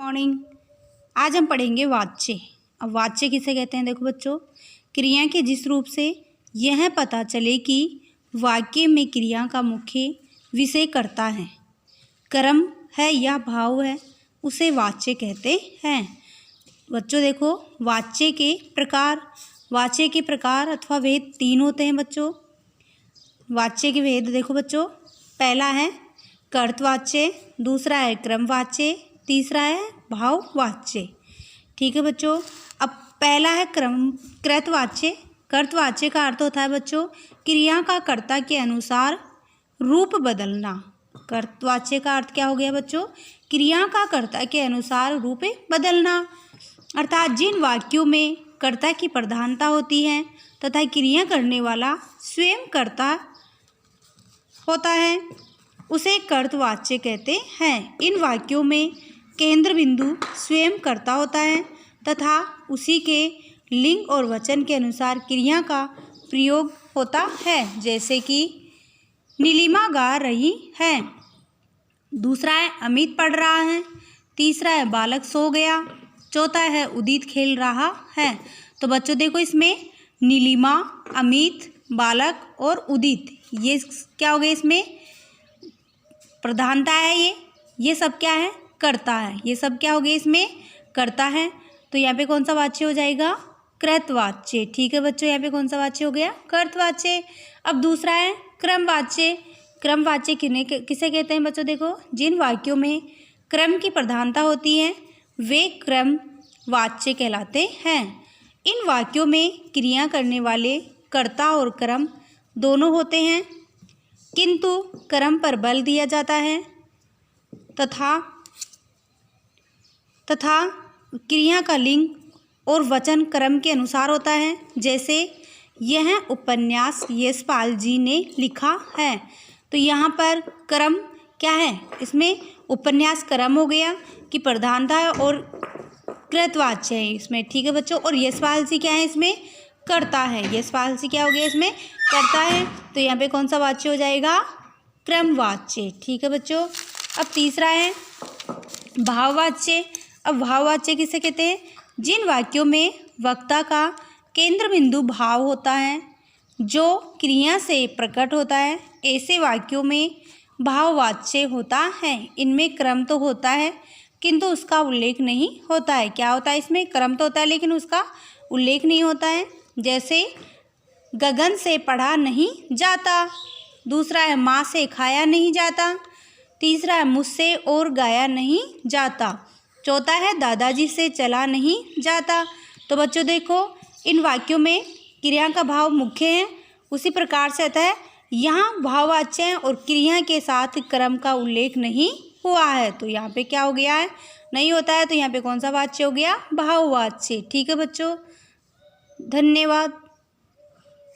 Morning. आज हम पढ़ेंगे वाच्य। अब वाच्य किसे कहते हैं? देखो बच्चों, क्रिया के जिस रूप से यह पता चले कि वाक्य में क्रिया का मुख्य विषय कर्ता है, कर्म है या भाव है, उसे वाच्य कहते हैं। बच्चों देखो, वाच्य के प्रकार अथवा भेद तीन होते हैं बच्चों। वाच्य के भेद देखो बच्चों, पहला है कर्तवाच्य, दूसरा है क्रमवाच्य, तीसरा है भाववाच्य। ठीक है बच्चों। अब पहला है कर्तवाच्य। कर्तवाच्य का अर्थ होता है बच्चों क्रिया का कर्ता के अनुसार रूप बदलना। कर्तवाच्य का अर्थ क्या हो गया बच्चों? क्रिया का कर्ता के अनुसार रूप बदलना। अर्थात जिन वाक्यों में कर्ता की प्रधानता होती है तथा क्रिया करने वाला स्वयं कर्ता होता है, उसे कर्तवाच्य कहते हैं। इन वाक्यों में केंद्र बिंदु स्वयं कर्ता होता है तथा उसी के लिंग और वचन के अनुसार क्रिया का प्रयोग होता है। जैसे कि नीलिमा गा रही है, दूसरा है अमित पढ़ रहा है, तीसरा है बालक सो गया, चौथा है उदित खेल रहा है। तो बच्चों देखो, इसमें नीलिमा, अमित, बालक और उदित, ये क्या हो गए? इसमें प्रधानता है, ये सब क्या है? कर्ता है। ये सब क्या हो गए? इसमें कर्ता है। तो यहाँ पे कौन सा वाच्य हो जाएगा? कृतवाच्य। ठीक है बच्चों, यहाँ पे कौन सा वाच्य हो गया? कर्तवाच्य। अब दूसरा है क्रमवाच्य। क्रमवाच्य किसे कहते हैं बच्चों? देखो, जिन वाक्यों में क्रम की प्रधानता होती है वे क्रमवाच्य कहलाते हैं। इन वाक्यों में क्रिया करने वाले कर्ता और क्रम दोनों होते हैं, किंतु क्रम पर बल दिया जाता है तथा क्रिया का लिंग और वचन क्रम के अनुसार होता है। जैसे यह उपन्यास यशपाल जी ने लिखा है। तो यहाँ पर क्रम क्या है? इसमें उपन्यास क्रम हो गया कि प्रधानता है और कृतवाच्य है इसमें। ठीक है बच्चों। और यशपाल जी क्या है? इसमें कर्ता है। यशपाल जी क्या हो गया? इसमें कर्ता है। तो यहाँ पे कौन सा वाच्य हो जाएगा? क्रमवाच्य। ठीक है बच्चों। अब तीसरा है भाववाच्य। अब भाववाच्य किसे कहते हैं? जिन वाक्यों में वक्ता का केंद्र बिंदु भाव होता है जो क्रिया से प्रकट होता है, ऐसे वाक्यों में भाववाच्य होता है। इनमें क्रम तो होता है किंतु उसका उल्लेख नहीं होता है। क्या होता है? इसमें क्रम तो होता है लेकिन उसका उल्लेख नहीं होता है। जैसे गगन से पढ़ा नहीं जाता, दूसरा है माँ से खाया नहीं जाता, तीसरा है मुझसे और गाया नहीं जाता, चौथा है दादाजी से चला नहीं जाता। तो बच्चों देखो, इन वाक्यों में क्रिया का भाव मुख्य है, उसी प्रकार से आता है यहाँ भाववाच्य है और क्रिया के साथ क्रम का उल्लेख नहीं हुआ है। तो यहाँ पे क्या हो गया है? नहीं होता है। तो यहाँ पे कौन सा वाच्य हो गया? भाववाच्य। ठीक है बच्चों, धन्यवाद।